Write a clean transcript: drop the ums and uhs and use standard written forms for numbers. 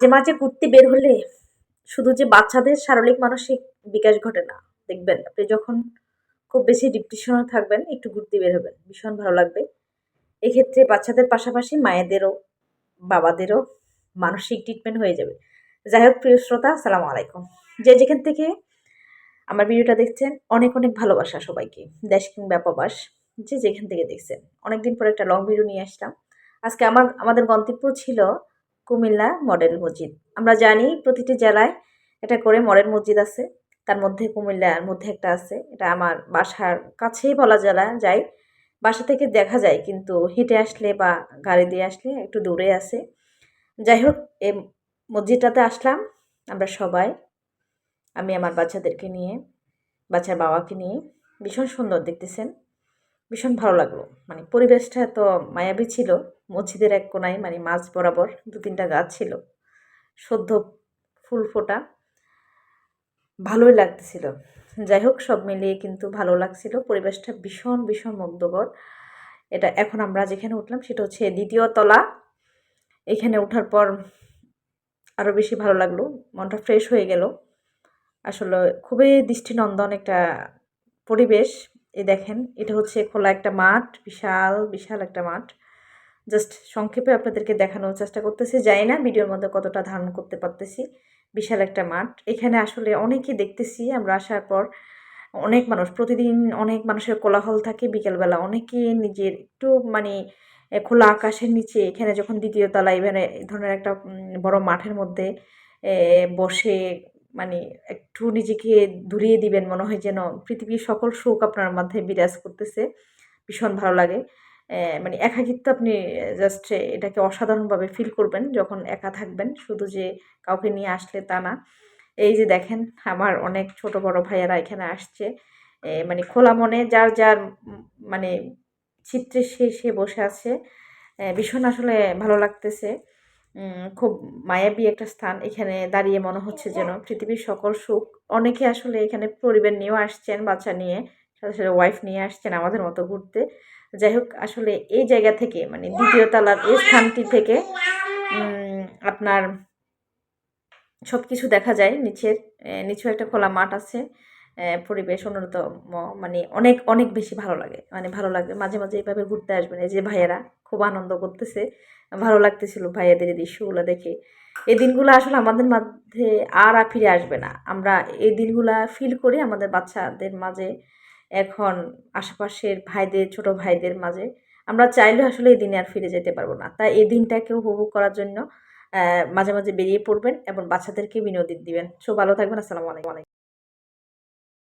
যে মাঝে ঘুরতে বের হলে শুধু যে বাচ্চাদের শারীরিক মানসিক বিকাশ ঘটে না, দেখবেন আপনি যখন খুব বেশি ডিপ্রেশনে থাকবেন একটু ঘুরতে বের হবেন, ভীষণ ভালো লাগবে। এক্ষেত্রে বাচ্চাদের পাশাপাশি মায়েদেরও, বাবাদেরও মানসিক ট্রিটমেন্ট হয়ে যাবে। যাই হোক প্রিয় শ্রোতা, আসসালামু আলাইকুম। যে যেখান থেকে আমার ভিডিওটা দেখছেন অনেক অনেক ভালোবাসা সবাইকে, দেশ কিংবা প্রবাস, যে যেখান থেকে দেখছেন। অনেকদিন পর একটা লং ভিডিও নিয়ে আসলাম। আজকে আমাদের গন্তব্য ছিল কুমিল্লা মডেল মসজিদ। আমরা জানি প্রতিটি জেলায় এটা করে মডেল মসজিদ আছে, তার মধ্যে কুমিল্লার মধ্যে একটা আছে। এটা আমার বাসার কাছেই বলা যায়, বাসা থেকে দেখা যায়, কিন্তু হেঁটে আসলে বা গাড়ি দিয়ে আসলে একটু দূরে আছে। যাই হোক, এই মসজিদটাতে আসলাম আমরা সবাই, আমি আমার বাচ্চাদেরকে নিয়ে, বাচ্চার বাবাকে নিয়ে। ভীষণ সুন্দর দেখতেছেন, ভীষণ ভালো লাগলো। মানে পরিবেশটা এত মায়াবী ছিল। মসজিদের এক কোনায় মানে মাঝ বরাবর ২-৩টা গাছ ছিল, সদ্য ফুল ফোটা, ভালোই লাগতেছিল। যাই হোক, সব মিলিয়ে কিন্তু ভালো লাগছিল। পরিবেশটা ভীষণ ভীষণ মুগ্ধকর। এটা এখন আমরা যেখানে উঠলাম সেটা হচ্ছে ২য় তলা। এখানে ওঠার পর আরও বেশি ভালো লাগলো, মনটা ফ্রেশ হয়ে গেল। আসলে খুবই দৃষ্টিনন্দন একটা পরিবেশ। এই দেখেন, এটা হচ্ছে খোলা একটা মাঠ, বিশাল বিশাল একটা মাঠ। জাস্ট সংক্ষেপে আপনাদেরকে দেখানোর চেষ্টা করতেছি, জানি না ভিডিওর মধ্যে কতটা ধারণ করতে পারতেছি। বিশাল একটা মাঠ, এখানে আসলে অনেকেই দেখতেছি আমরা আসার পর। অনেক মানুষ, প্রতিদিন অনেক মানুষের কোলাহল থাকে। বিকেলবেলা অনেকে নিজের একটু মানে খোলা আকাশের নিচে, এখানে যখন ২য় তলায় এখানে এই ধরনের একটা বড় মাঠের মধ্যে বসে মানে একটু নিজেকে ধুরিয়ে দিবেন, মনে হয় যেন পৃথিবীর সকল সুখ আপনার মধ্যে বিরাজ করতেছে। ভীষণ ভালো লাগে। মানে একাকিত্ব আপনি জাস্ট এটাকে অসাধারণভাবে ফিল করবেন যখন একা থাকবেন। শুধু যে কাউকে নিয়ে আসলে তা না। এই যে দেখেন, আমার অনেক ছোট বড় ভাইয়েরা এখানে আসছে। মানে খোলা মনে যার মানে চিত্রে সে বসে আছে। ভীষণ আসলে ভালো লাগতেছে। খুব মায়াবী একটা স্থান। এখানে দাঁড়িয়ে মনে হচ্ছে যেন পৃথিবীর সকল সুখ। অনেকে আসলে এখানে পরিবার নিয়েও আসছেন, বাচ্চা নিয়ে, সাথে, সাথে ওয়াইফ নিয়ে আসছেন আমাদের মতো ঘুরতে। যাই হোক, আসলে এই জায়গা থেকে মানে ২য় তলার এই স্থানটি থেকে আপনার সবকিছু দেখা যায় নিচের। নিচেও একটা খোলা মাঠ আছে। পরিবেশ অন্যতম, মানে অনেক, অনেক বেশি ভালো লাগে। মানে ভালো লাগে। মাঝে, মাঝে এভাবে ঘুরতে আসবেন। এই যে ভাইয়েরা খুব আনন্দ করতেছে। ভালো লাগতেছিল ভাইয়াদের এই দৃশ্যগুলো দেখে। এই দিনগুলো আসলে আমাদের মধ্যে আর ফিরে আসবে না। আমরা এই দিনগুলা ফিল করি আমাদের বাচ্চাদের মাঝে, এখন আশেপাশের ভাইদের, ছোট ভাইদের মাঝে। আমরা চাইলেও আসলে এই দিনে আর ফিরে যেতে পারব না। তাই এই দিনটাকে উপভোগ করার জন্য মাঝে, মাঝে বেরিয়ে পড়বেন এবং বাচ্চাদেরকে বিনোদন দিবেন। ভালো থাকবেন। আসসালামু আলাইকুম।